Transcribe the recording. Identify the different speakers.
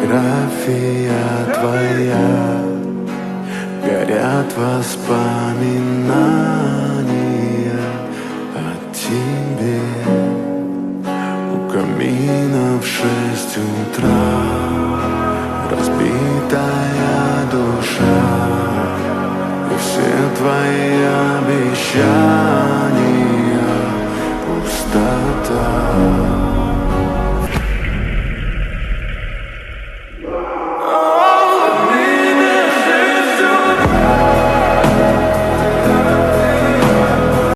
Speaker 1: фотография твоя, горят воспоминания о тебе. У камина в 6 утра разбитая душа, и все твои обещания